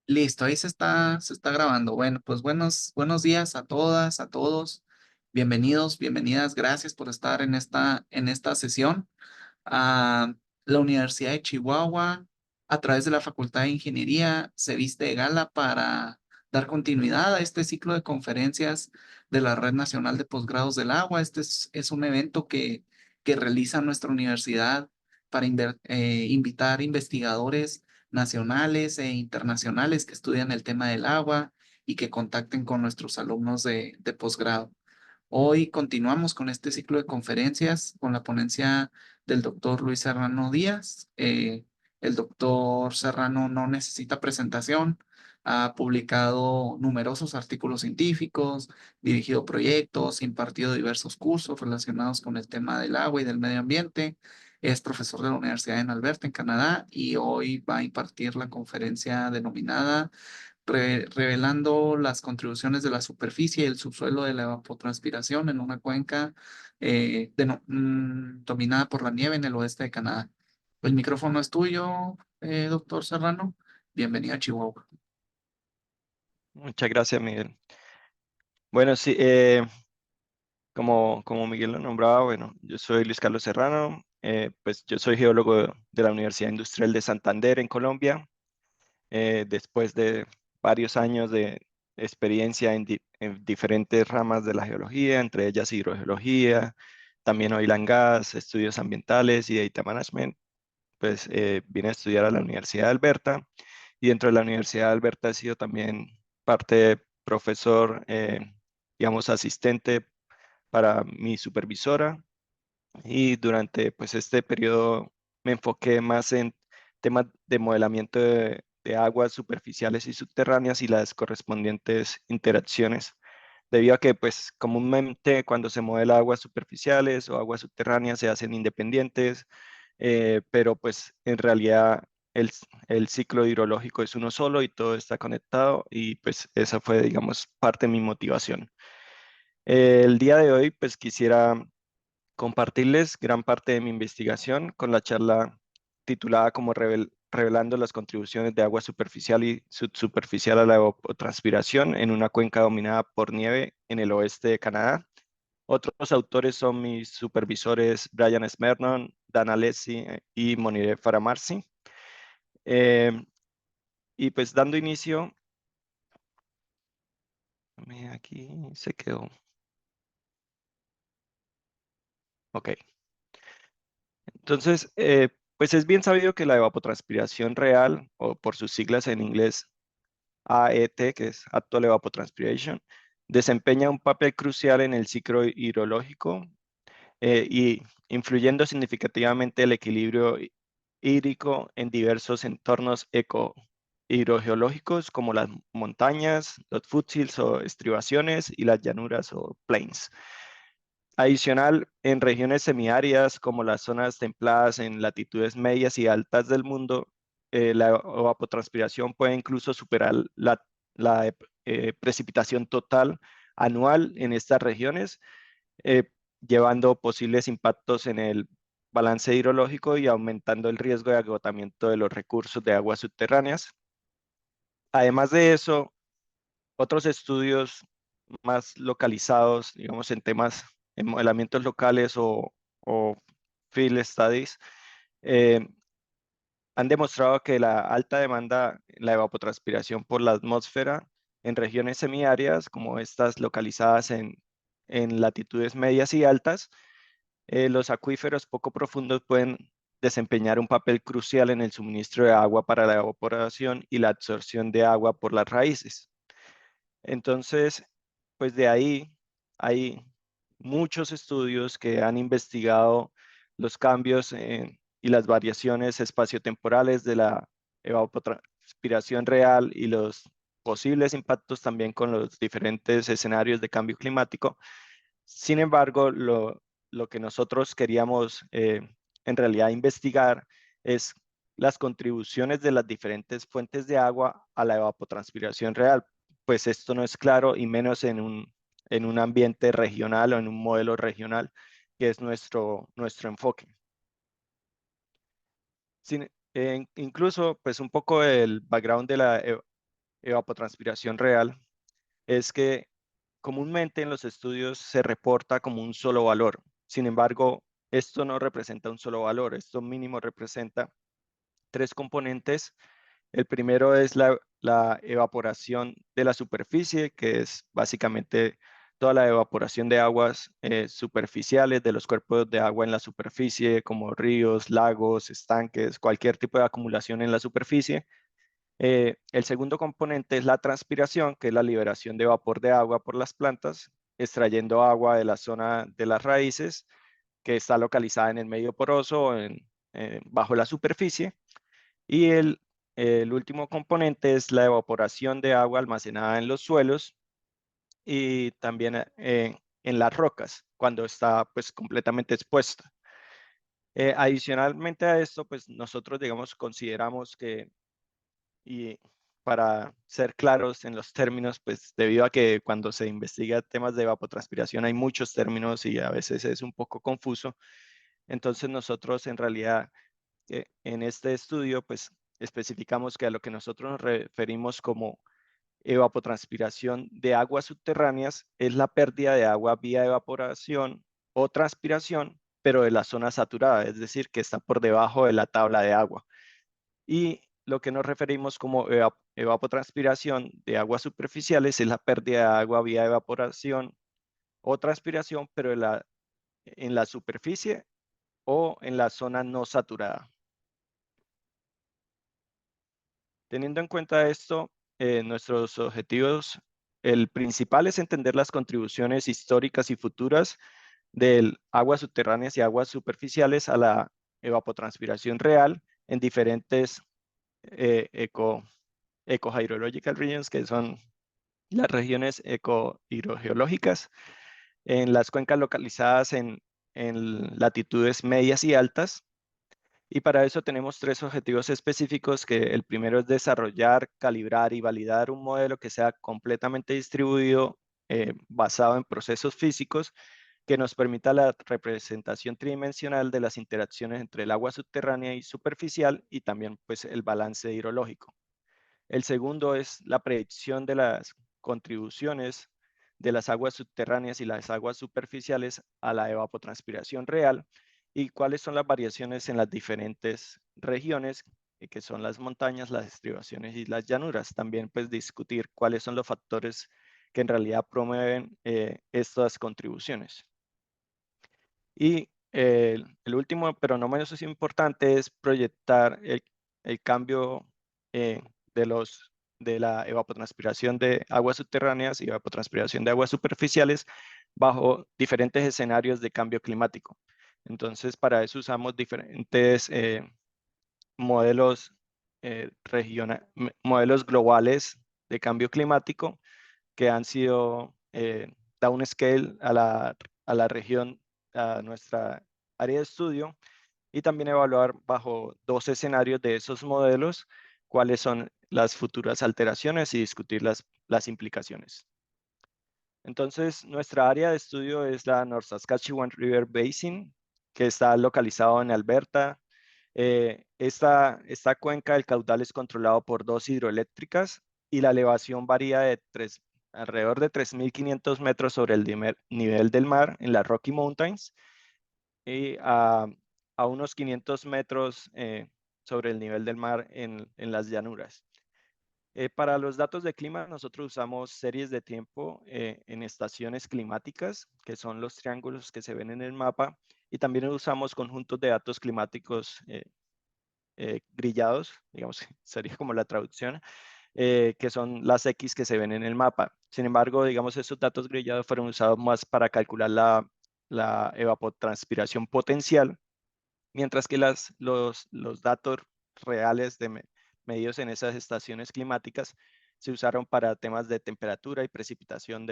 Listo, ahí se está grabando. Bueno, pues buenos días a todas, a todos. Bienvenidos, bienvenidas. Gracias por estar en esta sesión. Ah, la Universidad de Chihuahua, a través de la Facultad de Ingeniería, se viste de gala para dar continuidad a este ciclo de conferencias de la Red Nacional de Posgrados del Agua. Este es un evento que realiza nuestra universidad para invitar investigadores nacionales e internacionales que estudian el tema del agua y que contacten con nuestros alumnos de posgrado. Hoy continuamos con este ciclo de conferencias con la ponencia del doctor Luis Serrano Díaz. El doctor Serrano no necesita presentación, ha publicado numerosos artículos científicos, dirigido proyectos, impartido diversos cursos relacionados con el tema del agua y del medio ambiente. Es profesor de la Universidad en Alberta, en Canadá, y hoy va a impartir la conferencia denominada Revelando las contribuciones de la superficie y el subsuelo de la evapotranspiración en una cuenca dominada por la nieve en el oeste de Canadá. El micrófono es tuyo, doctor Serrano. Bienvenido a Chihuahua. Muchas gracias, Miguel. Bueno, sí, como Miguel lo nombraba, bueno, yo soy Luis Carlos Serrano, pues yo soy geólogo de la Universidad Industrial de Santander en Colombia. Después de varios años de experiencia en diferentes ramas de la geología, entre ellas hidrogeología, también oil and gas, estudios ambientales y data management, pues vine a estudiar a la Universidad de Alberta y dentro de la Universidad de Alberta he sido también parte profesor, digamos, asistente para mi supervisora y durante pues este periodo me enfoqué más en temas de modelamiento de aguas superficiales y subterráneas y las correspondientes interacciones, debido a que pues comúnmente cuando se modela aguas superficiales o aguas subterráneas se hacen independientes, pero pues en realidad el ciclo hidrológico es uno solo y todo está conectado y pues esa fue, digamos, parte de mi motivación. El día de hoy pues quisiera compartirles gran parte de mi investigación con la charla titulada como Revelando las contribuciones de agua superficial y subsuperficial a la evapotranspiración en una cuenca dominada por nieve en el oeste de Canadá. Otros autores son mis supervisores Brian Smernon, Dan Alessi y Monire Faramarzi. Eh, y pues dando inicio, aquí se quedó. Ok. Entonces, pues es bien sabido que la evapotranspiración real, o por sus siglas en inglés AET, que es Actual Evapotranspiration, desempeña un papel crucial en el ciclo hidrológico y influyendo significativamente el equilibrio hídrico en diversos entornos eco-hidrogeológicos como las montañas, los foothills o estribaciones y las llanuras o plains. Adicional, en regiones semiáridas como las zonas templadas en latitudes medias y altas del mundo, la evapotranspiración puede incluso superar la precipitación total anual en estas regiones, eh, llevando posibles impactos en el balance hidrológico y aumentando el riesgo de agotamiento de los recursos de aguas subterráneas. Además de eso, otros estudios más localizados, digamos, en temas, en modelamientos locales o field studies, eh, han demostrado que la alta demanda, la evapotranspiración por la atmósfera en regiones semiáridas, como estas localizadas en latitudes medias y altas, los acuíferos poco profundos pueden desempeñar un papel crucial en el suministro de agua para la evaporación y la absorción de agua por las raíces. Entonces, pues de ahí hay muchos estudios que han investigado los cambios y las variaciones espaciotemporales de la evapotranspiración real y los posibles impactos también con los diferentes escenarios de cambio climático. Sin embargo, lo que nosotros queríamos en realidad investigar es las contribuciones de las diferentes fuentes de agua a la evapotranspiración real, pues esto no es claro y menos en un ambiente regional o en un modelo regional, que es nuestro enfoque. Incluso, pues un poco el background de la evapotranspiración real es que comúnmente en los estudios se reporta como un solo valor. Sin embargo, esto no representa un solo valor. Esto mínimo representa tres componentes. El primero es la evaporación de la superficie, que es básicamente toda la evaporación de aguas superficiales, de los cuerpos de agua en la superficie, como ríos, lagos, estanques, cualquier tipo de acumulación en la superficie. El segundo componente es la transpiración, que es la liberación de vapor de agua por las plantas, extrayendo agua de la zona de las raíces, que está localizada en el medio poroso, bajo la superficie. Y el último componente es la evaporación de agua almacenada en los suelos y también en las rocas, cuando está pues completamente expuesta. Adicionalmente a esto, pues nosotros, digamos, consideramos que, y para ser claros en los términos, pues debido a que cuando se investiga temas de evapotranspiración hay muchos términos y a veces es un poco confuso, entonces nosotros en realidad en este estudio, pues especificamos que a lo que nosotros nos referimos como evapotranspiración de aguas subterráneas es la pérdida de agua vía evaporación o transpiración, pero de la zona saturada, es decir, que está por debajo de la tabla de agua. Y lo que nos referimos como evapotranspiración de aguas superficiales es la pérdida de agua vía evaporación o transpiración, pero en la superficie o en la zona no saturada. Teniendo en cuenta esto, nuestros objetivos, el principal es entender las contribuciones históricas y futuras del aguas subterráneas y aguas superficiales a la evapotranspiración real en diferentes eh, eco, eco-hydrological regions, que son las regiones eco-hidrogeológicas, en las cuencas localizadas en latitudes medias y altas. Y para eso tenemos tres objetivos específicos, que el primero es desarrollar, calibrar y validar un modelo que sea completamente distribuido, basado en procesos físicos, que nos permita la representación tridimensional de las interacciones entre el agua subterránea y superficial y también pues el balance hidrológico. El segundo es la predicción de las contribuciones de las aguas subterráneas y las aguas superficiales a la evapotranspiración real y cuáles son las variaciones en las diferentes regiones, que son las montañas, las estribaciones y las llanuras. También pues discutir cuáles son los factores que en realidad promueven estas contribuciones. Y el último, pero no menos importante, es proyectar el cambio eh, de la evapotranspiración de aguas subterráneas y evapotranspiración de aguas superficiales bajo diferentes escenarios de cambio climático. Entonces, para eso usamos diferentes modelos, modelos globales de cambio climático que han sido downscale a la región, a nuestra área de estudio, y también evaluar bajo dos escenarios de esos modelos cuáles son las futuras alteraciones y discutir las implicaciones. Entonces, nuestra área de estudio es la North Saskatchewan River Basin, que está localizado en Alberta. Esta cuenca, el caudal es controlado por dos hidroeléctricas y la elevación varía de alrededor de 3.500 metros sobre el nivel del mar en las Rocky Mountains y a unos 500 metros sobre el nivel del mar en las llanuras. Para los datos de clima, nosotros usamos series de tiempo en estaciones climáticas, que son los triángulos que se ven en el mapa, y también usamos conjuntos de datos climáticos grillados, digamos, sería como la traducción, que son las X que se ven en el mapa. Sin embargo, digamos, esos datos grillados fueron usados más para calcular la evapotranspiración potencial, mientras que los datos reales medidos en esas estaciones climáticas se usaron para temas de temperatura y precipitación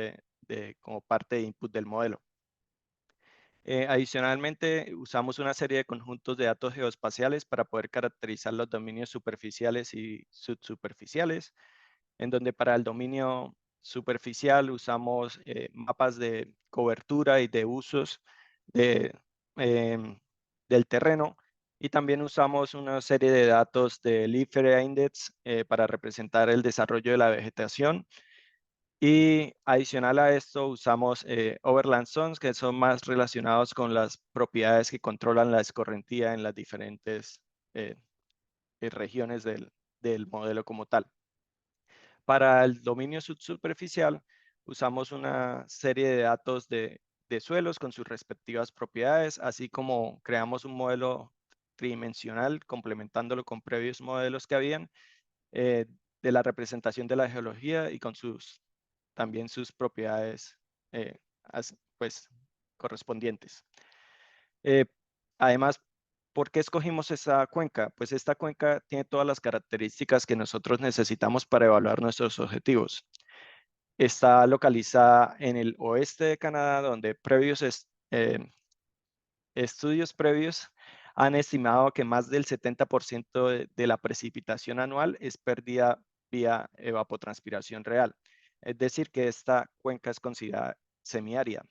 como parte de input del modelo. Adicionalmente, usamos una serie de conjuntos de datos geoespaciales para poder caracterizar los dominios superficiales y subsuperficiales, en donde para el dominio superficial usamos mapas de cobertura y de usos de, em, del terreno, Y también usamos una serie de datos de Leaf Area Index para representar el desarrollo de la vegetación. Y adicional a esto usamos Overland Zones, que son más relacionados con las propiedades que controlan la escorrentía en las diferentes eh, regiones del modelo como tal. Para el dominio subsuperficial usamos una serie de datos de suelos con sus respectivas propiedades, así como creamos un modelo tridimensional complementándolo con previos modelos que habían eh, de la representación de la geología y con también sus propiedades pues, correspondientes. Eh, Además, ¿por qué escogimos esa cuenca? Pues esta cuenca tiene todas las características que nosotros necesitamos para evaluar nuestros objetivos. Está localizada en el oeste de Canadá, donde estudios previos han estimado que más del 70% de la precipitación anual es perdida vía evapotranspiración real. Es decir, que esta cuenca es considerada semiárida.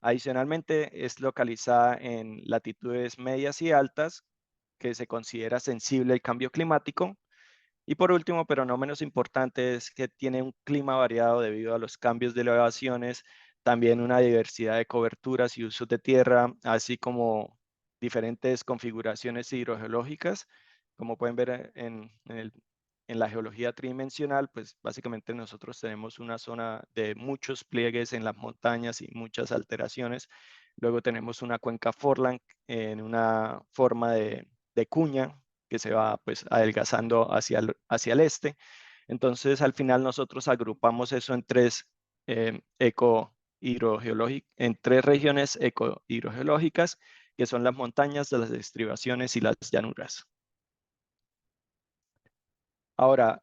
Adicionalmente, es localizada en latitudes medias y altas, que se considera sensible al cambio climático. Y por último, pero no menos importante, es que tiene un clima variado debido a los cambios de elevaciones, también una diversidad de coberturas y usos de tierra, así como diferentes configuraciones hidrogeológicas. Como pueden ver en la geología tridimensional, pues básicamente nosotros tenemos una zona de muchos pliegues en las montañas y muchas alteraciones. Luego tenemos una cuenca Forland en una forma de cuña que se va pues adelgazando hacia el este. Entonces al final nosotros agrupamos eso en en tres regiones ecohidrogeológicas, que son las montañas, las estribaciones y las llanuras. Ahora,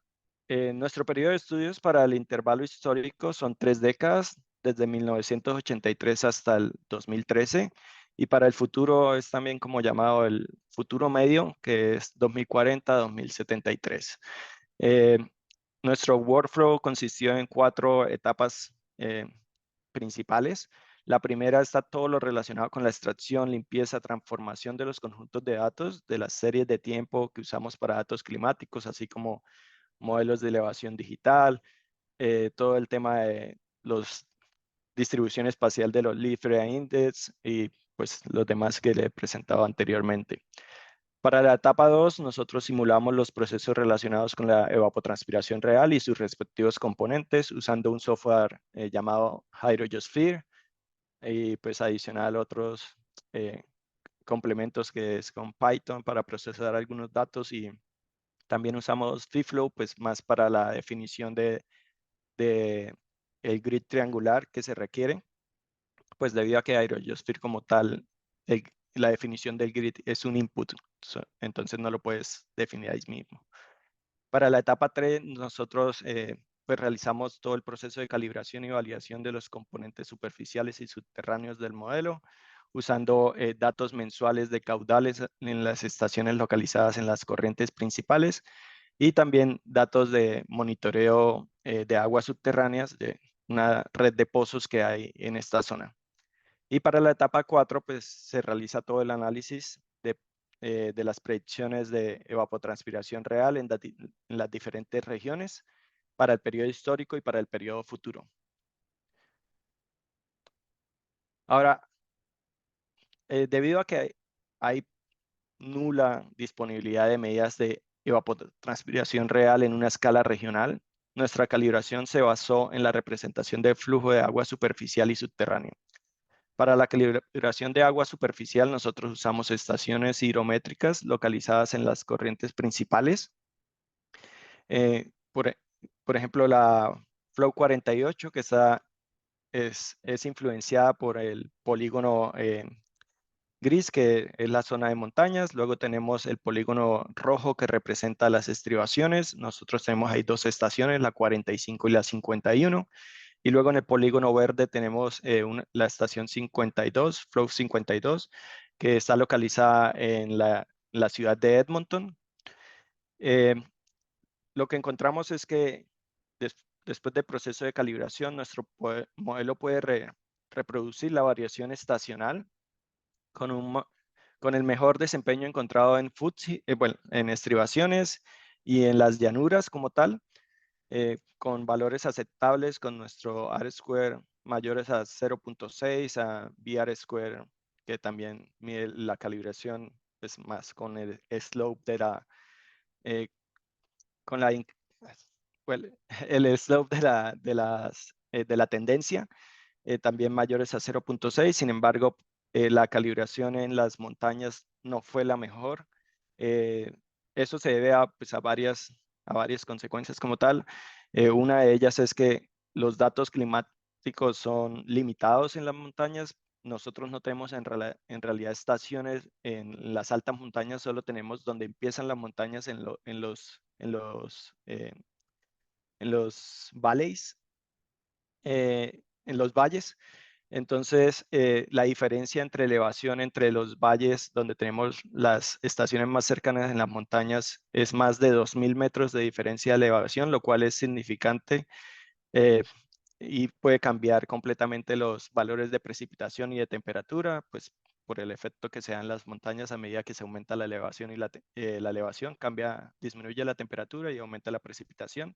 nuestro periodo de estudios para el intervalo histórico son 3 décadas, desde 1983 hasta el 2013, y para el futuro es también como llamado el futuro medio, que es 2040-2073. Eh, Nuestro workflow consistió en 4 etapas principales. La primera está todo lo relacionado con la extracción, limpieza, transformación de los conjuntos de datos, de las series de tiempo que usamos para datos climáticos, así como modelos de elevación digital, todo el tema de los distribución espacial de los Leaf Area Index y pues los demás que le he presentado anteriormente. Para la etapa 2, nosotros simulamos los procesos relacionados con la evapotranspiración real y sus respectivos componentes usando un software llamado Hydrogeosphere y pues adicional otros eh, complementos que es con Python para procesar algunos datos y también usamos FeedFlow pues más para la definición de el grid triangular que se requiere, pues debido a que Hydrogeosphere como tal, la definición del grid es un input, entonces no lo puedes definir ahí mismo. Para la etapa 3, nosotros pues realizamos todo el proceso de calibración y validación de los componentes superficiales y subterráneos del modelo, usando datos mensuales de caudales en las estaciones localizadas en las corrientes principales y también datos de monitoreo de aguas subterráneas de una red de pozos que hay en esta zona. Y para la etapa 4, pues se realiza todo el análisis de las predicciones de evapotranspiración real en las diferentes regiones para el periodo histórico y para el periodo futuro. Ahora, debido a que hay nula disponibilidad de medidas de evapotranspiración real en una escala regional, nuestra calibración se basó en la representación del flujo de agua superficial y subterráneo. Para la calibración de agua superficial, nosotros usamos estaciones hidrométricas localizadas en las corrientes principales. Eh, por, e- por ejemplo, la Flow 48, que es influenciada por el polígono gris, que es la zona de montañas. Luego tenemos el polígono rojo, que representa las estribaciones. Nosotros tenemos ahí 2 estaciones, la 45 y la 51. Y luego en el polígono verde tenemos la estación 52, Flow 52, que está localizada en la ciudad de Edmonton. Eh, lo que encontramos es que después del proceso de calibración, nuestro modelo puede reproducir la variación estacional con con el mejor desempeño encontrado en bueno, en estribaciones y en las llanuras como tal, con valores aceptables con nuestro R-square mayores a 0.6, a VR-square, que también mide la calibración, pues más con el slope de la, eh, con la, well, el slope de la tendencia, también mayores a 0.6. Sin embargo, la calibración en las montañas no fue la mejor. Eh, Eso se debe a, pues, a varias consecuencias como tal. Una de ellas es que los datos climáticos son limitados en las montañas. Nosotros no tenemos en realidad estaciones en las altas montañas, solo tenemos donde empiezan las montañas en los valleys, en los valles. Entonces, la diferencia entre elevación entre los valles, donde tenemos las estaciones más cercanas en las montañas, es más de 2.000 metros de diferencia de elevación, lo cual es significante, eh, y puede cambiar completamente los valores de precipitación y de temperatura, pues por el efecto que se da en las montañas a medida que se aumenta la elevación y la elevación disminuye la temperatura y aumenta la precipitación.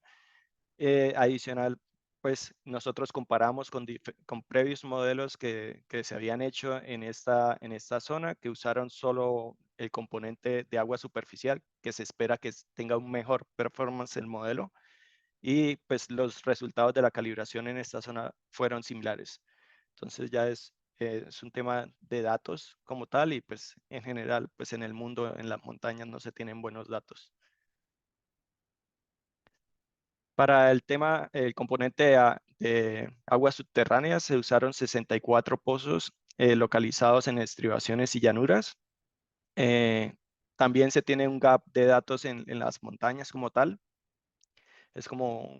Adicional, pues nosotros comparamos con previos modelos que se habían hecho en esta zona, que usaron solo el componente de agua superficial, que se espera que tenga un mejor performance el modelo, y pues los resultados de la calibración en esta zona fueron similares. Entonces ya es un tema de datos como tal, y pues en general, pues en el mundo, en las montañas no se tienen buenos datos. Para el tema, el componente de aguas subterráneas, se usaron 64 pozos localizados en estribaciones y llanuras. Eh, También se tiene un gap de datos en las montañas como tal. Es como,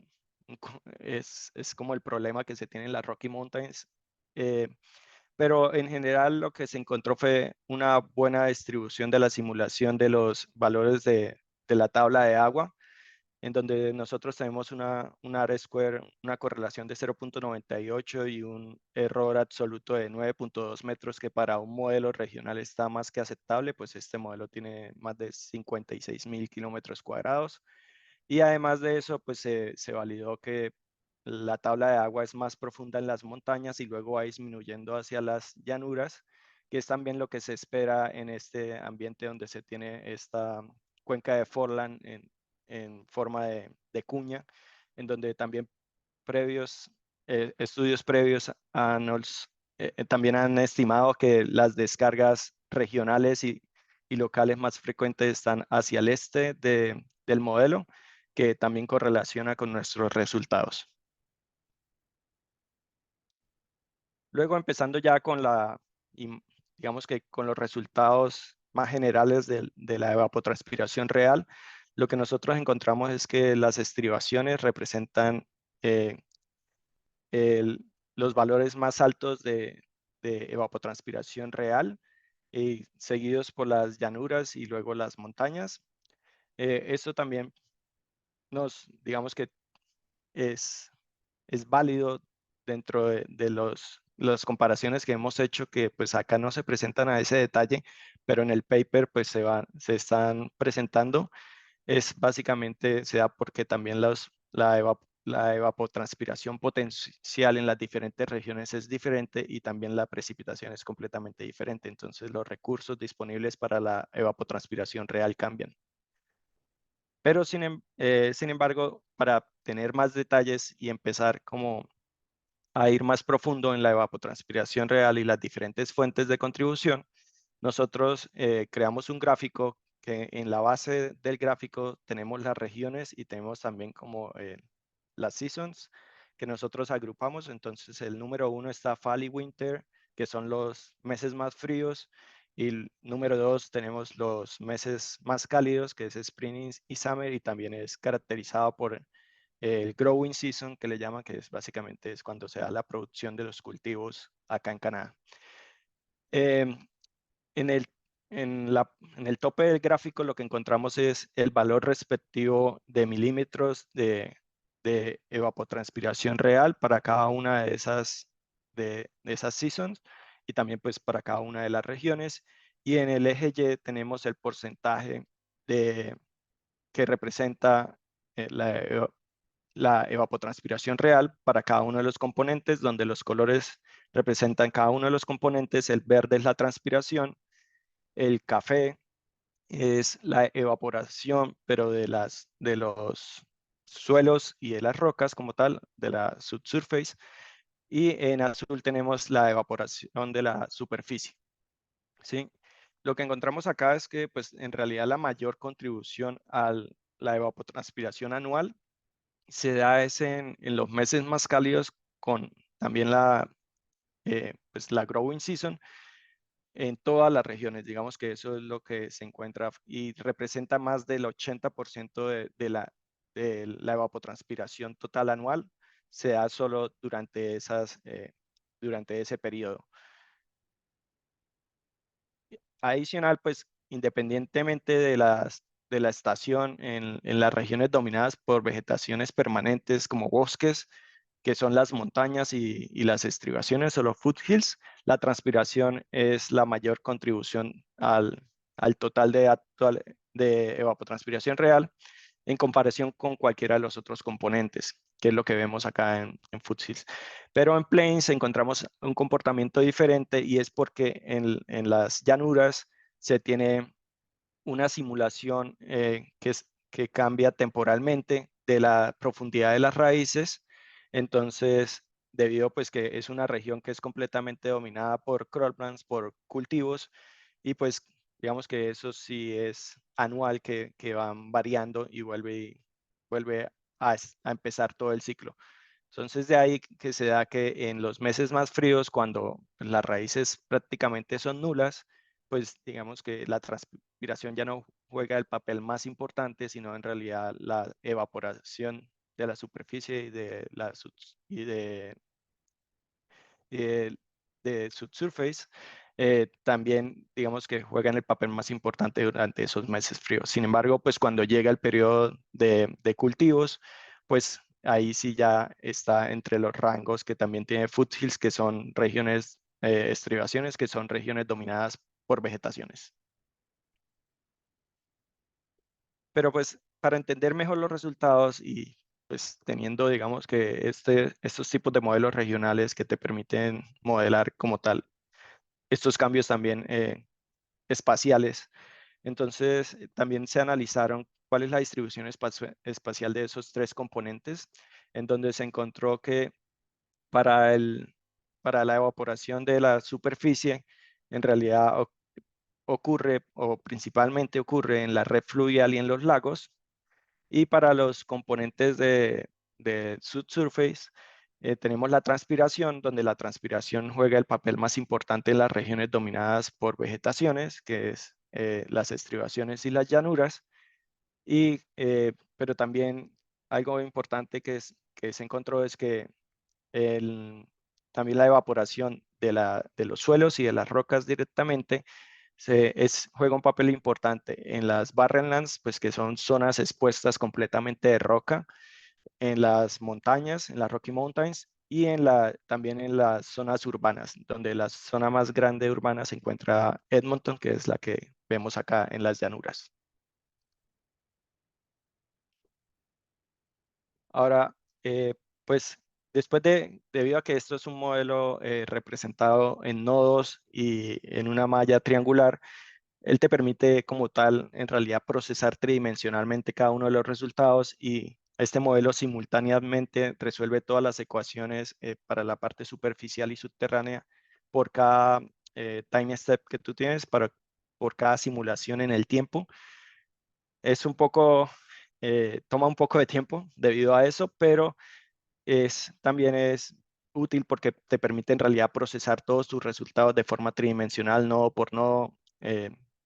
es como el problema que se tiene en las Rocky Mountains. Eh, pero en general lo que se encontró fue una buena distribución de la simulación de los valores de la tabla de agua, en donde nosotros tenemos una R-square, una correlación de 0.98 y un error absoluto de 9.2 metros, que para un modelo regional está más que aceptable, pues este modelo tiene más de 56.000 kilómetros cuadrados. Y además de eso, pues se validó que la tabla de agua es más profunda en las montañas y luego va disminuyendo hacia las llanuras, que es también lo que se espera en este ambiente donde se tiene esta cuenca de Forland en forma de cuña, en donde también estudios previos también han estimado que las descargas regionales y locales más frecuentes están hacia el este del modelo, que también correlaciona con nuestros resultados. Luego, empezando ya digamos que con los resultados más generales de la evapotranspiración real, lo que nosotros encontramos es que las estribaciones representan eh, los valores más altos de evapotranspiración real, y seguidos por las llanuras y luego las montañas. Esto también digamos que es, es válido dentro de las comparaciones que hemos hecho, que pues acá no se presentan a ese detalle, pero en el paper pues se están presentando. Es básicamente, se da porque también la evapotranspiración potencial en las diferentes regiones es diferente, y también la precipitación es completamente diferente. Entonces los recursos disponibles para la evapotranspiración real cambian. Pero sin embargo, para tener más detalles y empezar como a ir más profundo en la evapotranspiración real y las diferentes fuentes de contribución, nosotros creamos un gráfico que en la base del gráfico tenemos las regiones y tenemos también como las seasons que nosotros agrupamos. Entonces el número 1 está Fall y Winter, que son los meses más fríos, y el número 2 tenemos los meses más cálidos, que es Spring y Summer, y también es caracterizado por el growing season, que le llaman, que es básicamente es cuando se da la producción de los cultivos acá en Canadá. Em, en el, en el tope del gráfico lo que encontramos es el valor respectivo de milímetros de evapotranspiración real para cada una de esas seasons, y también pues para cada una de las regiones. Y en el eje Y tenemos el porcentaje que representa la evapotranspiración real para cada uno de los componentes, donde los colores representan cada uno de los componentes. El verde es la transpiración, el café es la evaporación, pero de los suelos y de las rocas como tal, de la subsurface. Y en azul tenemos la evaporación de la superficie, ¿sí? Lo que encontramos acá es que, pues, en realidad la mayor contribución a la evapotranspiración anual se da es en los meses más cálidos con también pues, la growing season en todas las regiones. Digamos que eso es lo que se encuentra y representa más del 80% de la evapotranspiración total anual. Se da solo durante ese periodo. Adicional, pues independientemente de la estación en las regiones dominadas por vegetaciones permanentes como bosques, que son las montañas y las estribaciones o los foothills, la transpiración es la mayor contribución al total de evapotranspiración real en comparación con cualquiera de los otros componentes, que es lo que vemos acá en foothills. Pero en plains encontramos un comportamiento diferente y es porque en las llanuras se tiene una simulación que cambia temporalmente de la profundidad de las raíces. Entonces, debido pues que es una región que es completamente dominada por croplands, por cultivos, y pues digamos que eso sí es anual que van variando y vuelve a empezar todo el ciclo. Entonces de ahí que se da que en los meses más fríos, cuando las raíces prácticamente son nulas, pues digamos que la transpiración ya no juega el papel más importante, sino en realidad la evaporación de la superficie y de subsurface, también digamos que juegan el papel más importante durante esos meses fríos. Sin embargo, pues cuando llega el periodo de cultivos, pues ahí sí ya está entre los rangos que también tiene foothills, que son regiones, estribaciones, que son regiones dominadas por vegetaciones. Pero pues para entender mejor los resultados y pues teniendo, digamos que estos tipos de modelos regionales que te permiten modelar como tal estos cambios también espaciales. Entonces, también se analizaron cuál es la distribución espacial de esos tres componentes, en donde se encontró que para, para la evaporación de la superficie, en realidad ocurre o principalmente ocurre en la red fluvial y en los lagos, y para los componentes de subsurface, tenemos la transpiración, donde la transpiración juega el papel más importante en las regiones dominadas por vegetaciones, que es las estribaciones y las llanuras. Pero también algo importante que se encontró es que el- también la evaporación de los suelos y de las rocas directamente juega un papel importante en las barrenlands, pues que son zonas expuestas completamente de roca, en las montañas, en las Rocky Mountains y también en las zonas urbanas, donde la zona más grande urbana se encuentra Edmonton, que es la que vemos acá en las llanuras. Ahora, pues debido a que esto es un modelo representado en nodos y en una malla triangular, él te permite como tal, en realidad, procesar tridimensionalmente cada uno de los resultados y este modelo simultáneamente resuelve todas las ecuaciones para la parte superficial y subterránea por cada time step que tú tienes, por cada simulación en el tiempo. Es un poco, toma un poco de tiempo debido a eso, pero también es útil porque te permite en realidad procesar todos tus resultados de forma tridimensional, nodo por nodo,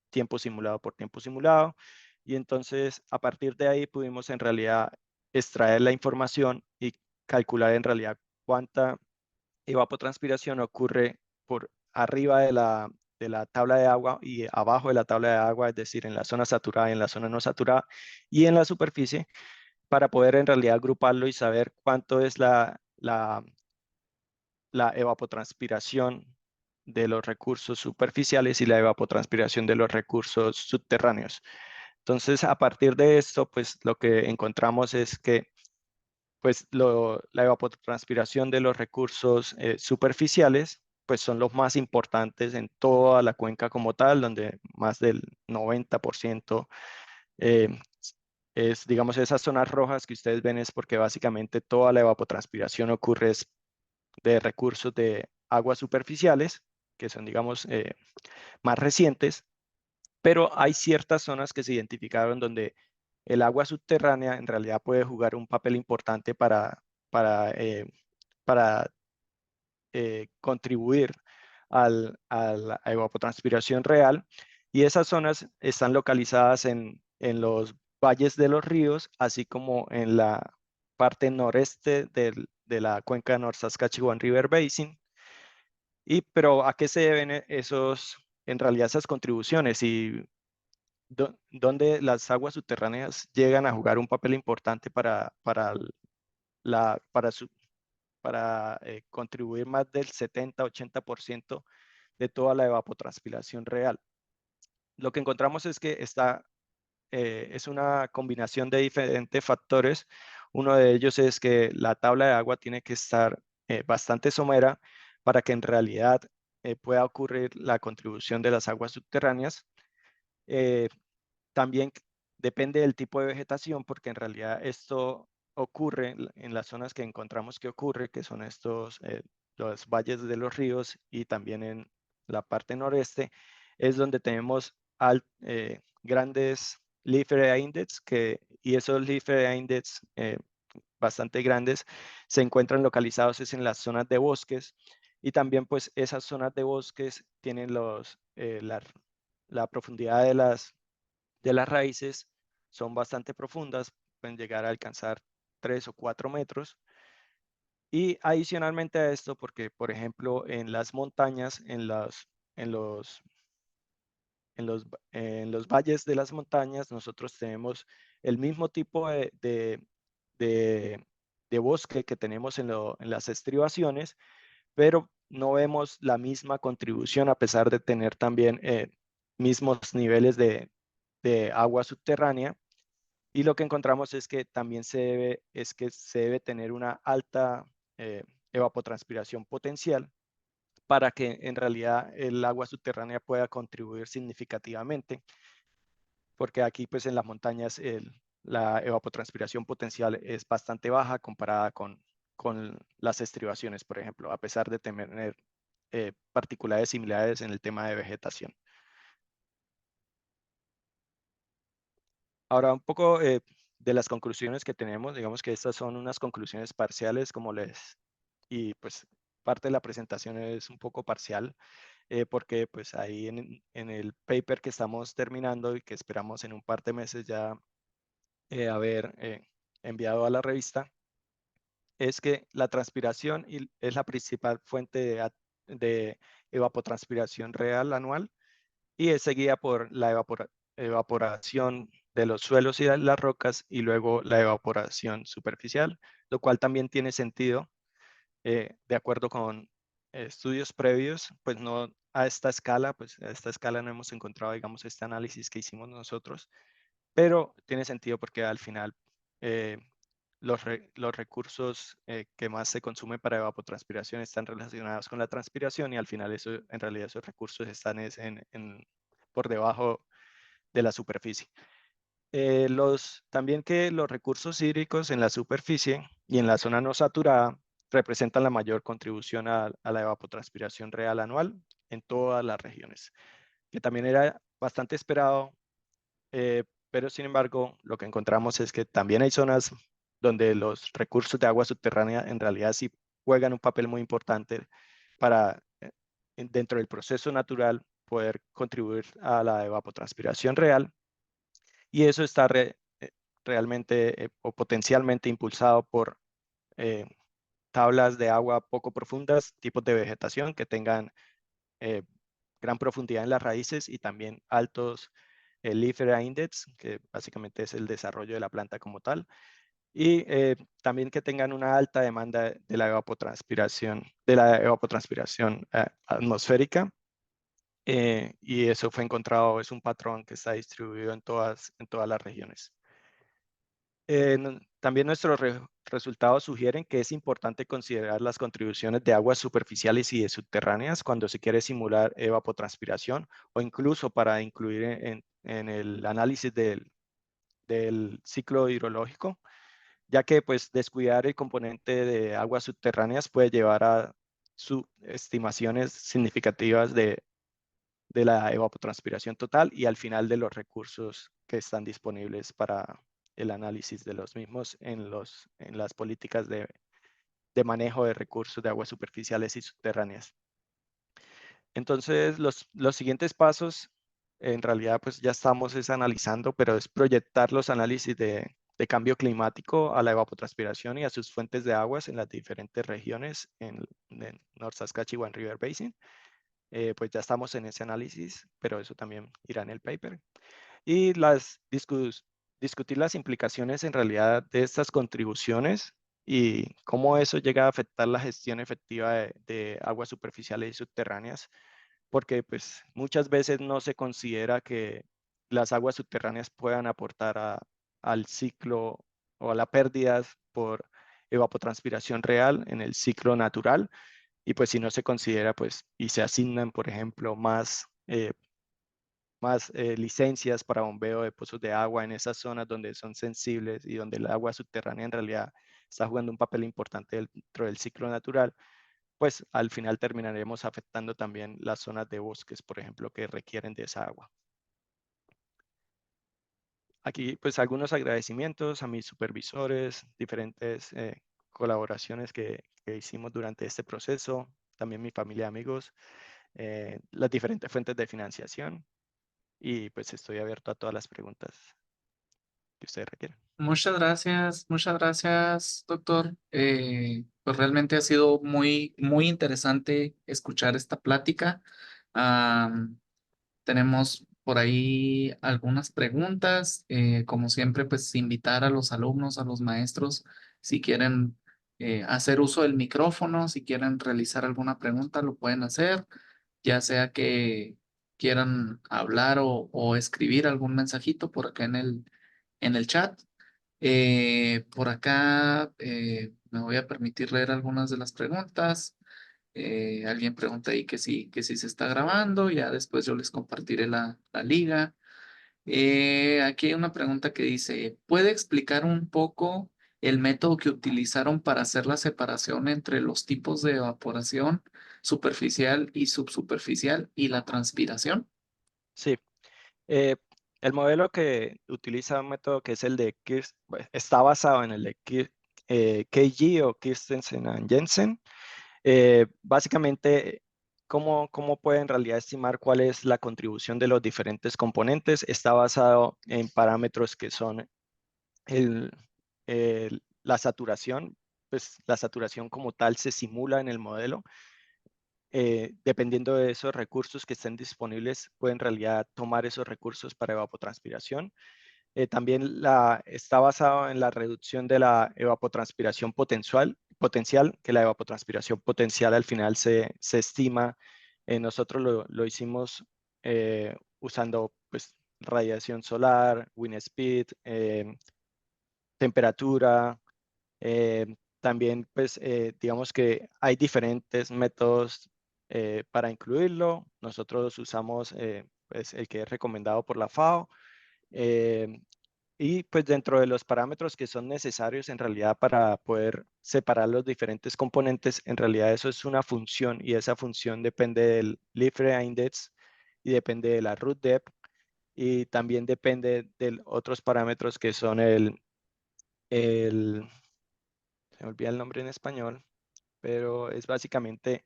tiempo simulado por tiempo simulado. Y entonces a partir de ahí pudimos en realidad extraer la información y calcular en realidad cuánta evapotranspiración ocurre por arriba de la tabla de agua y abajo de la tabla de agua, es decir, en la zona saturada y en la zona no saturada, y en la superficie para poder en realidad agruparlo y saber cuánto es la evapotranspiración de los recursos superficiales y la evapotranspiración de los recursos subterráneos. Entonces, a partir de esto, pues lo que encontramos es que pues la evapotranspiración de los recursos superficiales pues son los más importantes en toda la cuenca como tal, donde más del 90% eh, es, digamos, esas zonas rojas que ustedes ven es porque básicamente toda la evapotranspiración ocurre de recursos de aguas superficiales, que son, digamos, más recientes, pero hay ciertas zonas que se identificaron donde el agua subterránea en realidad puede jugar un papel importante para, eh, para contribuir a la evapotranspiración real. Y esas zonas están localizadas en los valles de los ríos, así como en la parte noreste de la cuenca North Saskatchewan River Basin. Pero ¿a qué se deben en realidad esas contribuciones? Y dónde las aguas subterráneas llegan a jugar un papel importante la, para, su- para contribuir más del 70-80% de toda la evapotranspiración real. Lo que encontramos es que es una combinación de diferentes factores. Uno de ellos es que la tabla de agua tiene que estar bastante somera para que en realidad pueda ocurrir la contribución de las aguas subterráneas. Eh, También depende del tipo de vegetación, porque en realidad esto ocurre en las zonas que encontramos que ocurre, que son los valles de los ríos y también en la parte noreste, es donde tenemos grandes leaf area index, y esos leaf area index bastante grandes se encuentran localizados es en las zonas de bosques, y también pues esas zonas de bosques tienen la profundidad de las raíces son bastante profundas, pueden llegar a alcanzar 3 o 4 metros. Y adicionalmente a esto, porque por ejemplo en las montañas, en los, en los valles de las montañas, nosotros tenemos el mismo tipo de- de bosque que tenemos en las estribaciones, pero no vemos la misma contribución a pesar de tener también mismos niveles de agua subterránea. Y lo que encontramos es que también se debe tener una alta eh, evapotranspiración potencial para que en realidad el agua subterránea pueda contribuir significativamente, porque aquí pues en las montañas la evapotranspiración potencial es bastante baja comparada con las estribaciones, por ejemplo, a pesar de tener particulares similares en el tema de vegetación. Ahora, un poco de las conclusiones que tenemos, digamos que estas son unas conclusiones parciales, y pues parte de la presentación es un poco parcial, porque pues ahí en el paper que estamos terminando y que esperamos en un par de meses ya haber enviado a la revista, es que la transpiración es la principal fuente de evapotranspiración real anual, y es seguida por la evaporación de los suelos y de las rocas, y luego la evaporación superficial, lo cual también tiene sentido de acuerdo con estudios previos, pues no a esta escala, pues a esta escala no hemos encontrado, digamos, este análisis que hicimos nosotros, pero tiene sentido porque al final eh, los recursos que más se consumen para evapotranspiración están relacionados con la transpiración, y al final en realidad esos recursos están por debajo de la superficie. También que los recursos hídricos en la superficie y en la zona no saturada representan la mayor contribución a la evapotranspiración real anual en todas las regiones, que también era bastante esperado, pero sin embargo lo que encontramos es que también hay zonas donde los recursos de agua subterránea en realidad sí juegan un papel muy importante para, dentro del proceso natural, poder contribuir a la evapotranspiración real, y eso está realmente o potencialmente impulsado por eh, tablas de agua poco profundas, tipos de vegetación que tengan eh, gran profundidad en las raíces, y también altos leaf area index, que básicamente es el desarrollo de la planta como tal, y también que tengan una alta demanda de la evapotranspiración atmosférica. Y eso fue encontrado, es un patrón que está distribuido en todas las regiones. También nuestros resultados sugieren que es importante considerar las contribuciones de aguas superficiales y de subterráneas cuando se quiere simular evapotranspiración o incluso para incluir en el análisis del ciclo hidrológico, ya que pues descuidar el componente de aguas subterráneas puede llevar a subestimaciones significativas de la evapotranspiración total y al final de los recursos que están disponibles para el análisis de los mismos en las políticas de manejo de recursos de aguas superficiales y subterráneas. Entonces, los siguientes pasos, en realidad, pues ya estamos analizando, pero es proyectar los análisis de cambio climático a la evapotranspiración y a sus fuentes de aguas en las diferentes regiones en North Saskatchewan River Basin. Pues ya estamos en ese análisis, pero eso también irá en el paper. Y discutir las implicaciones en realidad de estas contribuciones y cómo eso llega a afectar la gestión efectiva de aguas superficiales y subterráneas, porque pues muchas veces no se considera que las aguas subterráneas puedan aportar al ciclo o a la pérdidas por evapotranspiración real en el ciclo natural. Y pues si no se considera, pues, y se asignan, por ejemplo, más licencias para bombeo de pozos de agua en esas zonas donde son sensibles y donde el agua subterránea en realidad está jugando un papel importante dentro del ciclo natural, pues al final terminaremos afectando también las zonas de bosques, por ejemplo, que requieren de esa agua. Aquí, pues, algunos agradecimientos a mis supervisores, diferentes colaboraciones que hicimos durante este proceso, también mi familia, amigos, las diferentes fuentes de financiación y pues estoy abierto a todas las preguntas que ustedes requieran. Muchas gracias, doctor. Pues realmente ha sido muy interesante escuchar esta plática. Tenemos por ahí algunas preguntas. Como siempre, pues invitar a los alumnos, a los maestros, si quieren hacer uso del micrófono, si quieren realizar alguna pregunta, lo pueden hacer, ya sea que quieran hablar o escribir algún mensajito por acá en el chat. Por acá me voy a permitir leer algunas de las preguntas. Alguien pregunta ahí que si se está grabando, ya después yo les compartiré la liga. Aquí hay una pregunta que dice, ¿puede explicar un poco el método que utilizaron para hacer la separación entre los tipos de evaporación superficial y subsuperficial y la transpiración? Sí, eh, el modelo que utiliza un método que es el de bueno, está basado en el de KG o Christensen and Jensen. Básicamente, ¿cómo puede en realidad estimar cuál es la contribución de los diferentes componentes? Está basado en parámetros que son el, la saturación, pues la saturación como tal se simula en el modelo. Dependiendo de esos recursos que estén disponibles, puede en realidad tomar esos recursos para evapotranspiración. También está basado en la reducción de la evapotranspiración potencial, que la evapotranspiración potencial al final se estima. Nosotros lo hicimos usando pues, radiación solar, wind speed, temperatura. También, pues, digamos que hay diferentes métodos para incluirlo. Nosotros usamos pues, el que es recomendado por la FAO. eh, y pues dentro de los parámetros que son necesarios en realidad para poder separar los diferentes componentes, en realidad eso es una función y esa función depende del Leaf Area Index y depende de la root depth y también depende de otros parámetros que son el se me olvida el nombre en español, pero es básicamente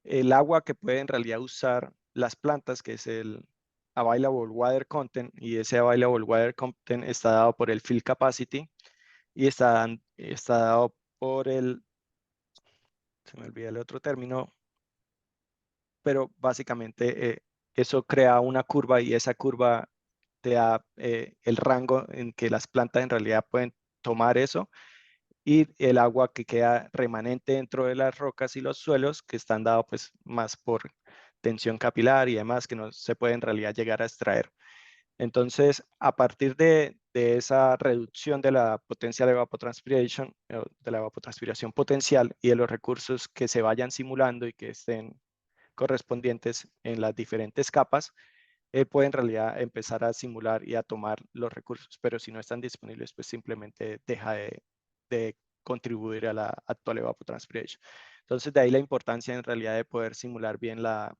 el agua que pueden en realidad usar las plantas, que es el Available Water Content, y ese Available Water Content está dado por el Fill Capacity y está dado por se me olvida el otro término, pero básicamente eso crea una curva y esa curva te da el rango en que las plantas en realidad pueden tomar eso y el agua que queda remanente dentro de las rocas y los suelos que están dados pues más por tensión capilar y demás que no se puede en realidad llegar a extraer. Entonces, a partir de esa reducción de la potencia de evapotranspiration, de la evapotranspiración potencial y de los recursos que se vayan simulando y que estén correspondientes en las diferentes capas, él puede en realidad empezar a simular y a tomar los recursos, pero si no están disponibles, pues simplemente deja de contribuir a la actual evapotranspiration. Entonces, de ahí la importancia en realidad de poder simular bien la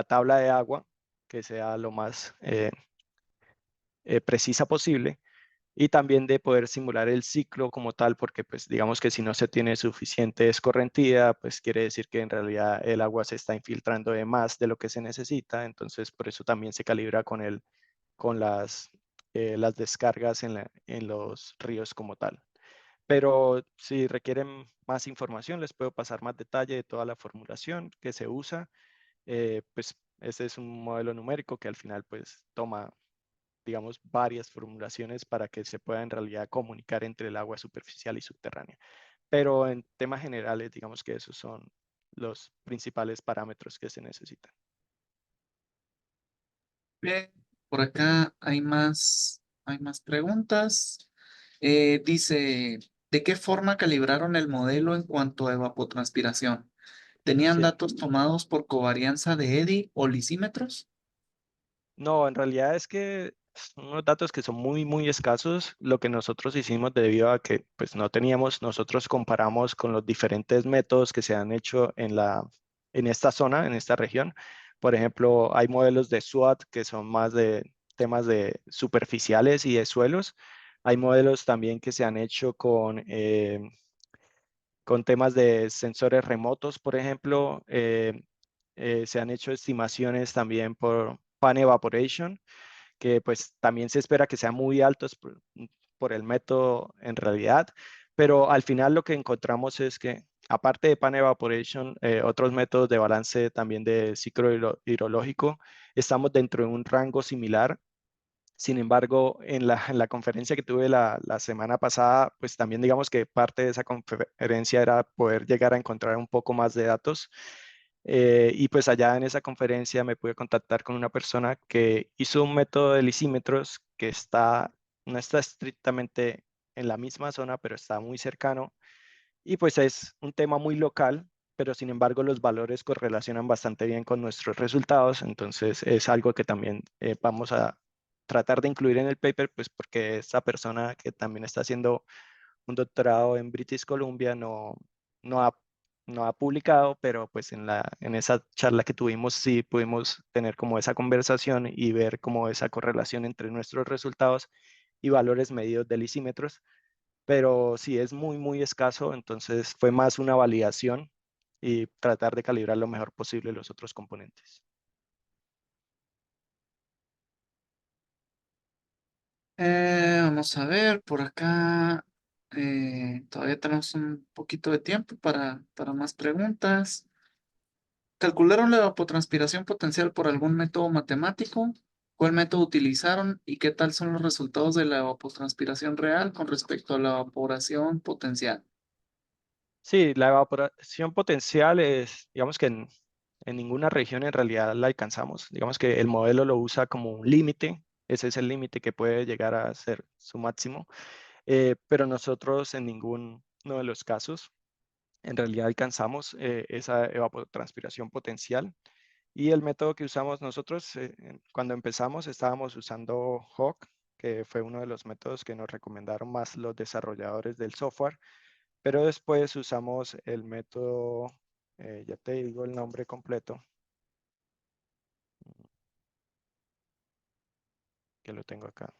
tabla de agua, que sea lo más precisa posible, y también de poder simular el ciclo como tal, porque pues digamos que si no se tiene suficiente escorrentía, pues quiere decir que en realidad el agua se está infiltrando de más de lo que se necesita, entonces por eso también se calibra con las descargas en los ríos como tal. Pero si requieren más información, les puedo pasar más detalle de toda la formulación que se usa. Pues este es un modelo numérico que al final pues toma, digamos, varias formulaciones para que se pueda en realidad comunicar entre el agua superficial y subterránea. Pero en temas generales, digamos que esos son los principales parámetros que se necesitan. Bien, por acá hay más preguntas. Dice, ¿de qué forma calibraron el modelo en cuanto a evapotranspiración? ¿Tenían Sí. datos tomados por covarianza de Eddy o lisímetros? No, en realidad es que son unos datos que son muy, muy escasos. Lo que nosotros hicimos debido a que pues no teníamos, nosotros comparamos con los diferentes métodos que se han hecho en esta zona, en esta región. Por ejemplo, hay modelos de SWOT que son más de temas de superficiales y de suelos. Hay modelos también que se han hecho con temas de sensores remotos, por ejemplo. Se han hecho estimaciones también por pan evaporation, que pues también se espera que sean muy altos por el método en realidad, pero al final lo que encontramos es que aparte de pan evaporation, otros métodos de balance también de ciclo hidrológico, estamos dentro de un rango similar. Sin embargo, en la conferencia que tuve la semana pasada, pues también digamos que parte de esa conferencia era poder llegar a encontrar un poco más de datos. Y pues allá en esa conferencia me pude contactar con una persona que hizo un método de lisímetros que no está estrictamente en la misma zona, pero está muy cercano. Y pues es un tema muy local, pero sin embargo los valores correlacionan bastante bien con nuestros resultados. Entonces es algo que también vamos a tratar de incluir en el paper, pues porque esta persona que también está haciendo un doctorado en British Columbia no ha, no ha publicado, pero pues en esa charla que tuvimos sí pudimos tener como esa conversación y ver como esa correlación entre nuestros resultados y valores medidos de lisímetros, pero sí es muy, muy escaso, entonces fue más una validación y tratar de calibrar lo mejor posible los otros componentes. Vamos a ver, por acá todavía tenemos un poquito de tiempo para más preguntas. ¿Calcularon la evapotranspiración potencial por algún método matemático? ¿Cuál método utilizaron y qué tal son los resultados de la evapotranspiración real con respecto a la evaporación potencial? Sí, la evaporación potencial es, digamos que en ninguna región en realidad la alcanzamos. Digamos que el modelo lo usa como un límite, ese es el límite que puede llegar a ser su máximo, pero nosotros en ninguno de los casos en realidad alcanzamos esa evapotranspiración potencial. Y el método que usamos nosotros, cuando empezamos, estábamos usando Hawk, que fue uno de los métodos que nos recomendaron más los desarrolladores del software, pero después usamos el método, ya te digo el nombre completo, que lo tengo acá,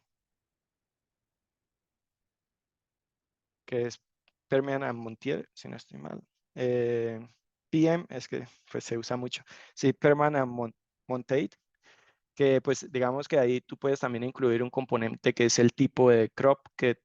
que es Permian and Montier, si no estoy mal. Eh, PM es que pues, se usa mucho. Sí, Permian and Montate, que pues digamos que ahí tú puedes también incluir un componente que es el tipo de crop que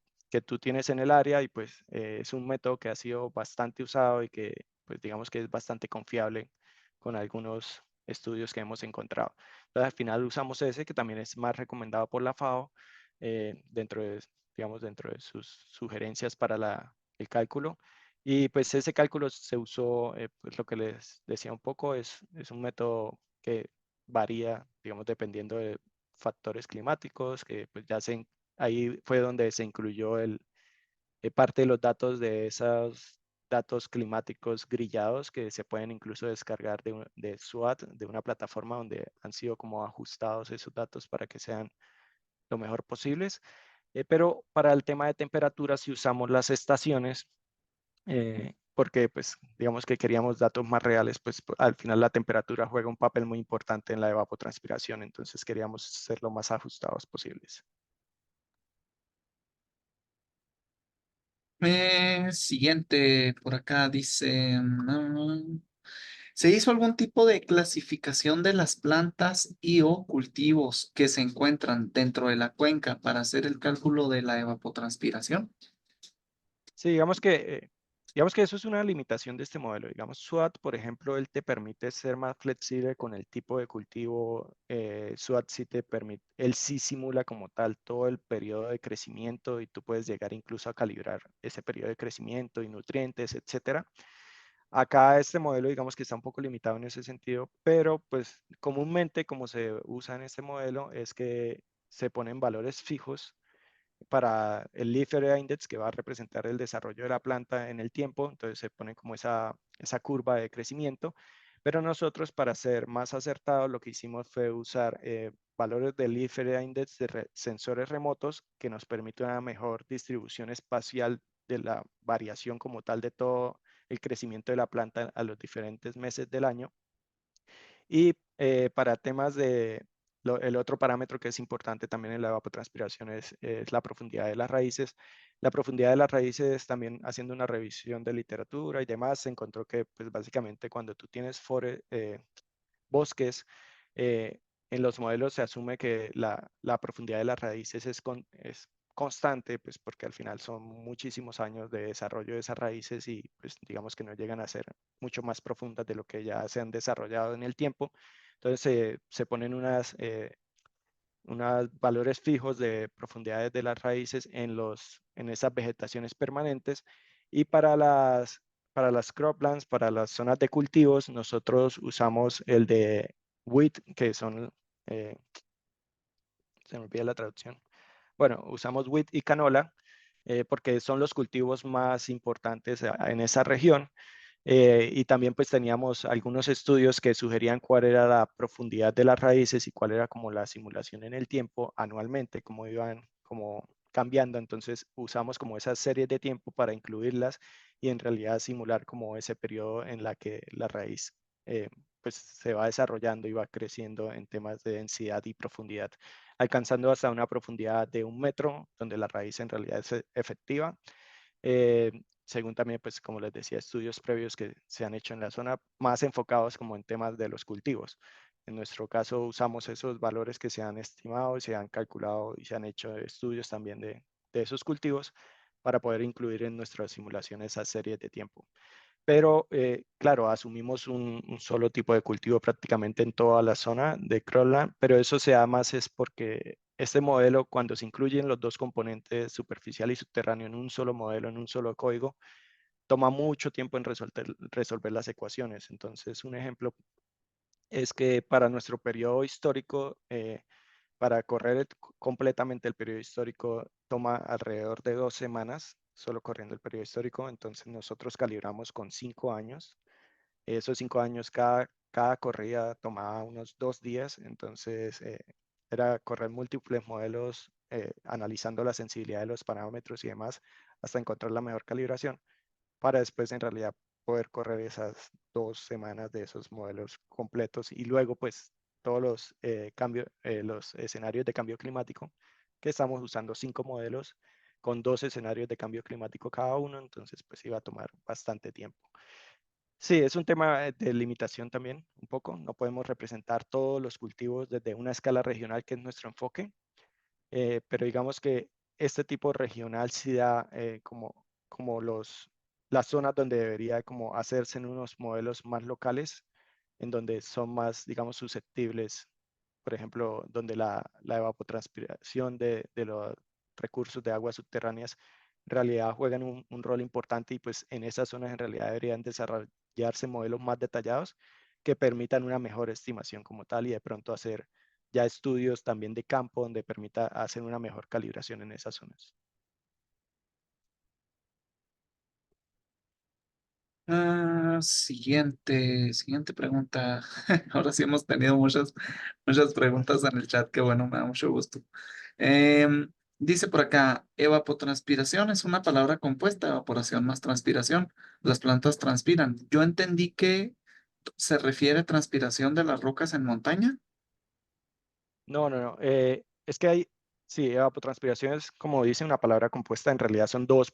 tú tienes en el área y pues es un método que ha sido bastante usado y que pues digamos que es bastante confiable con algunos estudios que hemos encontrado. Entonces al final usamos ese que también es más recomendado por la FAO dentro de digamos, dentro de sus sugerencias para el cálculo. Y pues ese cálculo se usó, pues lo que les decía un poco, es un método que varía, digamos, dependiendo de factores climáticos, que pues ahí fue donde se incluyó parte de los datos de esos datos climáticos grillados que se pueden incluso descargar de SWOT, de una plataforma donde han sido como ajustados esos datos para que sean lo mejor posibles. Pero para el tema de temperatura, si usamos las estaciones, porque pues digamos que queríamos datos más reales, pues al final la temperatura juega un papel muy importante en la evapotranspiración, entonces queríamos ser lo más ajustados posibles. Siguiente, por acá dice, ¿se hizo algún tipo de clasificación de las plantas y o cultivos que se encuentran dentro de la cuenca para hacer el cálculo de la evapotranspiración? Sí, digamos que eso es una limitación de este modelo. Digamos, SWOT, por ejemplo, él te permite ser más flexible con el tipo de cultivo. SWOT sí te permite, él sí simula como tal todo el periodo de crecimiento y tú puedes llegar incluso a calibrar ese periodo de crecimiento y nutrientes, etcétera. Acá este modelo, digamos que está un poco limitado en ese sentido, pero pues comúnmente como se usa en este modelo es que se ponen valores fijos para el Leaf Area Index, que va a representar el desarrollo de la planta en el tiempo, entonces se pone como esa curva de crecimiento, pero nosotros para ser más acertados lo que hicimos fue usar valores del Leaf Area Index de sensores remotos que nos permiten una mejor distribución espacial de la variación como tal de todo el crecimiento de la planta a los diferentes meses del año. Y para temas el otro parámetro que es importante también en la evapotranspiración es la profundidad de las raíces. La profundidad de las raíces, también haciendo una revisión de literatura y demás, se encontró que pues básicamente cuando tú tienes bosques, eh, en los modelos se asume que la profundidad de las raíces es constante, pues porque al final son muchísimos años de desarrollo de esas raíces y pues digamos que no llegan a ser mucho más profundas de lo que ya se han desarrollado en el tiempo. Entonces se ponen unos valores fijos de profundidades de las raíces en esas vegetaciones permanentes y para las croplands, para las zonas de cultivos, nosotros usamos el de wheat, que son, eh, se me olvida la traducción. Bueno, usamos wheat y canola porque son los cultivos más importantes en esa región. Y también pues teníamos algunos estudios que sugerían cuál era la profundidad de las raíces y cuál era como la simulación en el tiempo anualmente, cómo iban como cambiando. Entonces usamos como esas series de tiempo para incluirlas y en realidad simular como ese periodo en la que la raíz pues se va desarrollando y va creciendo en temas de densidad y profundidad, alcanzando hasta una profundidad de 1 metro, donde la raíz en realidad es efectiva. Según también, pues como les decía, estudios previos que se han hecho en la zona, más enfocados como en temas de los cultivos. En nuestro caso usamos esos valores que se han estimado, se han calculado y se han hecho estudios también de esos cultivos para poder incluir en nuestras simulaciones esas series de tiempo. Pero claro, asumimos un solo tipo de cultivo prácticamente en toda la zona de cropland, pero eso se da más es porque este modelo, cuando se incluyen los dos componentes superficial y subterráneo en un solo modelo, en un solo código, toma mucho tiempo en resolver las ecuaciones. Entonces, un ejemplo es que para nuestro periodo histórico, para correr completamente el periodo histórico, toma alrededor de 2 semanas, solo corriendo el periodo histórico. Entonces, nosotros calibramos con 5 años. Esos 5 años, cada corrida tomaba unos 2 días, entonces era correr múltiples modelos, analizando la sensibilidad de los parámetros y demás, hasta encontrar la mejor calibración, para después en realidad poder correr esas 2 semanas de esos modelos completos y luego pues todos los cambios, los escenarios de cambio climático, que estamos usando 5 modelos con 2 escenarios de cambio climático cada uno, entonces pues iba a tomar bastante tiempo. Sí, es un tema de limitación también, un poco. No podemos representar todos los cultivos desde una escala regional, que es nuestro enfoque, pero digamos que este tipo regional sí da como las zonas donde debería como hacerse en unos modelos más locales, en donde son más, digamos, susceptibles, por ejemplo, donde la evapotranspiración recursos de aguas subterráneas en realidad juegan un rol importante y pues en esas zonas en realidad deberían desarrollarse modelos más detallados que permitan una mejor estimación como tal y de pronto hacer ya estudios también de campo donde permita hacer una mejor calibración en esas zonas. Siguiente pregunta. Ahora sí hemos tenido muchas preguntas en el chat, que bueno, me da mucho gusto. Dice por acá, evapotranspiración es una palabra compuesta, evaporación más transpiración. Las plantas transpiran. Yo entendí que se refiere a transpiración de las rocas en montaña. No, no, no. Es que hay, sí, evapotranspiración es, como dice una palabra compuesta, en realidad son dos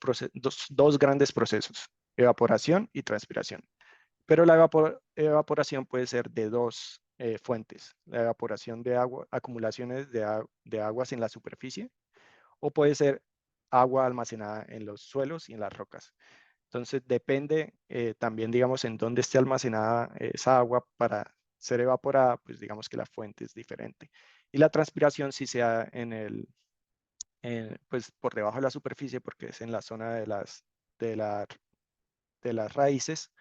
grandes procesos, evaporación y transpiración. Pero la evaporación puede ser de dos fuentes, la evaporación de agua, acumulaciones de aguas en la superficie, o puede ser agua almacenada en los suelos y en las rocas. Entonces depende también, digamos, en dónde esté almacenada esa agua para ser evaporada, pues digamos que la fuente es diferente. Y la transpiración sí sea pues por debajo de la superficie, porque es en la zona de, la- de las raíces,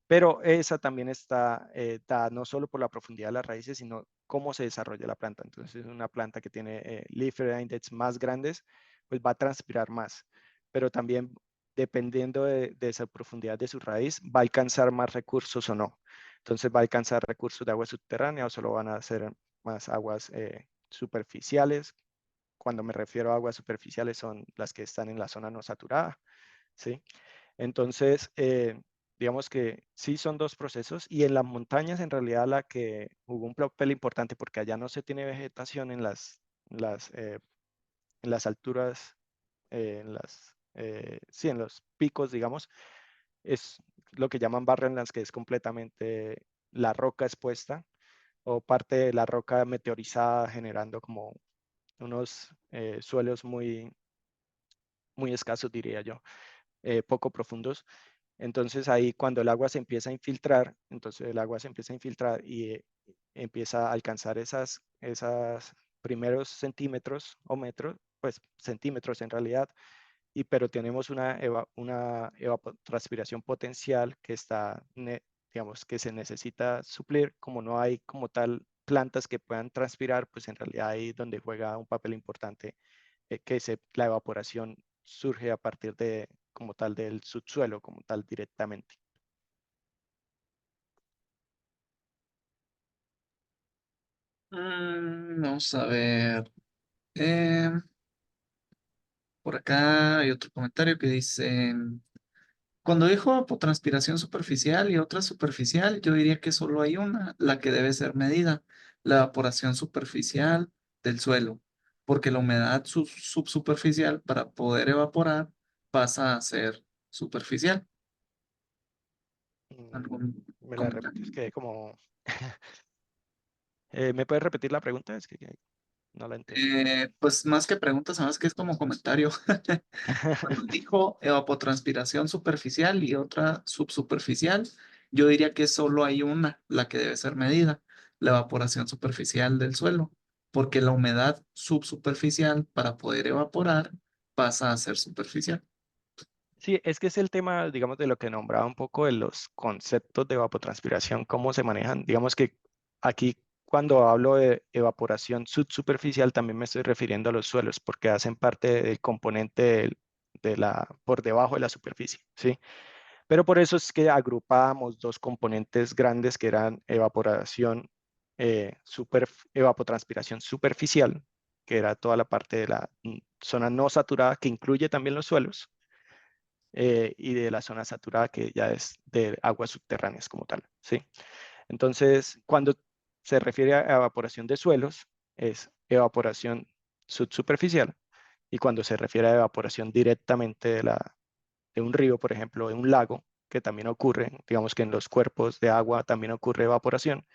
pero esa también está dada no solo por la profundidad de las raíces, sino cómo se desarrolla la planta. Entonces, una planta que tiene leaf area index más grandes, pues va a transpirar más, pero también dependiendo de esa profundidad de su raíz, va a alcanzar más recursos o no. Entonces, va a alcanzar recursos de agua subterránea o solo van a ser más aguas superficiales. Cuando me refiero a aguas superficiales son las que están en la zona no saturada, ¿sí? Entonces, digamos que sí son dos procesos y en las montañas en realidad la que jugó un papel importante porque allá no se tiene vegetación en las alturas, sí, en los picos, digamos, es lo que llaman barrenlands, que es completamente la roca expuesta o parte de la roca meteorizada generando como unos suelos muy escasos, diría yo, poco profundos. Entonces ahí cuando el agua se empieza a infiltrar, entonces el agua se empieza a infiltrar y empieza a alcanzar esas primeros centímetros o metros, pues centímetros en realidad, pero tenemos una evapotranspiración potencial que está, digamos, que se necesita suplir, como no hay como tal plantas que puedan transpirar, pues en realidad ahí donde juega un papel importante, la evaporación surge a partir de, como tal, del subsuelo, como tal, directamente. Vamos a ver. Em, por acá hay otro comentario que dice, cuando dijo evapotranspiración superficial y otra superficial, yo diría que solo hay una, la que debe ser medida, la evaporación superficial del suelo, porque la humedad subsuperficial para poder evaporar pasa a ser superficial. Mm, ¿Algún Me la comentario? repites, que como... ¿Me puedes repetir la pregunta? Es que no la entendí. Pues más que preguntas, sabes que es como comentario. Cuando dijo evapotranspiración superficial y otra subsuperficial, yo diría que solo hay una, la que debe ser medida, la evaporación superficial del suelo, porque la humedad subsuperficial para poder evaporar pasa a ser superficial. Sí, es que es el tema, digamos, de lo que nombraba un poco de los conceptos de evapotranspiración, cómo se manejan. Digamos que aquí, cuando hablo de evaporación subsuperficial, también me estoy refiriendo a los suelos, porque hacen parte del componente por debajo de la superficie, ¿sí? Pero por eso es que agrupábamos dos componentes grandes que eran evapotranspiración superficial, que era toda la parte de la zona no saturada, que incluye también los suelos y de la zona saturada que ya es de aguas subterráneas como tal, ¿sí? Entonces, cuando se refiere a evaporación de suelos, es evaporación subsuperficial y cuando se refiere a evaporación directamente de un río, por ejemplo, de un lago, que también ocurre, digamos que en los cuerpos de agua también ocurre evaporación,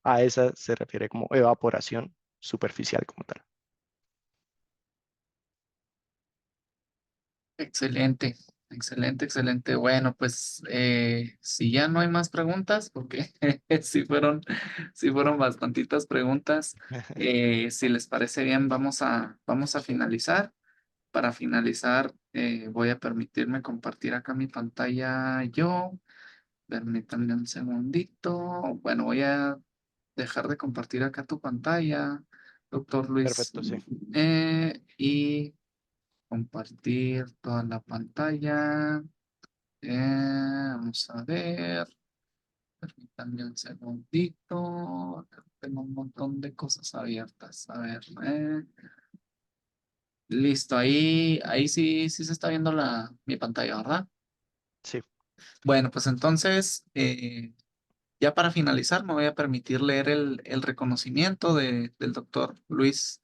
a esa se refiere como evaporación superficial como tal. Excelente, excelente. Bueno, pues si ya no hay más preguntas, porque sí fueron bastantitas preguntas, si les parece bien, vamos a finalizar. para finalizar, voy a permitirme compartir acá mi pantalla yo. Permítanme un segundito. Bueno, voy a dejar de compartir acá tu pantalla, doctor Luis, Perfecto, sí. y compartir toda la pantalla. Vamos a ver. Permítanme un segundito. Acá tengo un montón de cosas abiertas. A ver. Listo, ahí sí se está viendo mi pantalla, ¿verdad? Sí, Bueno, pues entonces, ya para finalizar, me voy a permitir leer el reconocimiento del doctor Luis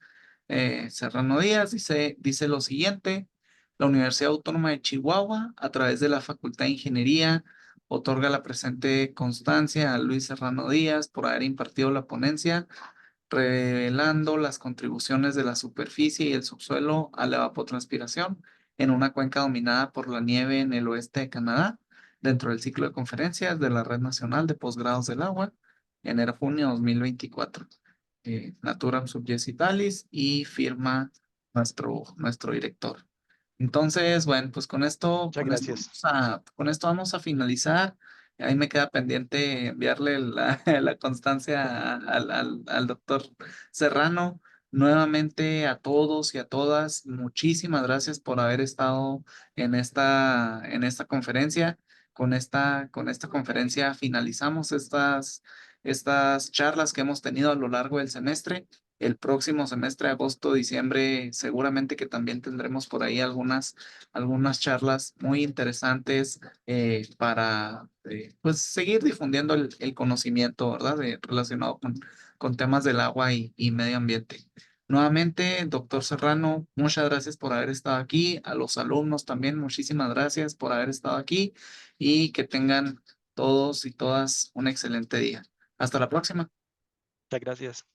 Serrano Díaz. Dice lo siguiente: la Universidad Autónoma de Chihuahua, a través de la Facultad de Ingeniería, otorga la presente constancia a Luis Serrano Díaz por haber impartido la ponencia revelando las contribuciones de la superficie y el subsuelo a la evapotranspiración en una cuenca dominada por la nieve en el oeste de Canadá, dentro del ciclo de conferencias de la Red Nacional de Posgrados del Agua, enero-junio 2024. Naturam Sub Italis y firma nuestro director. Entonces, bueno, pues muchas gracias. con esto vamos a finalizar. Ahí me queda pendiente enviarle la constancia al doctor Serrano. Nuevamente a todos y a todas, muchísimas gracias por haber estado en esta conferencia. Con esta conferencia finalizamos estas charlas que hemos tenido a lo largo del semestre. El próximo semestre, agosto, diciembre, seguramente que también tendremos por ahí algunas charlas muy interesantes para pues seguir difundiendo el conocimiento, ¿verdad? Relacionado con temas del agua y medio ambiente. Nuevamente, doctor Serrano, muchas gracias por haber estado aquí. A los alumnos también, muchísimas gracias por haber estado aquí y que tengan todos y todas un excelente día. Hasta la próxima. Muchas gracias.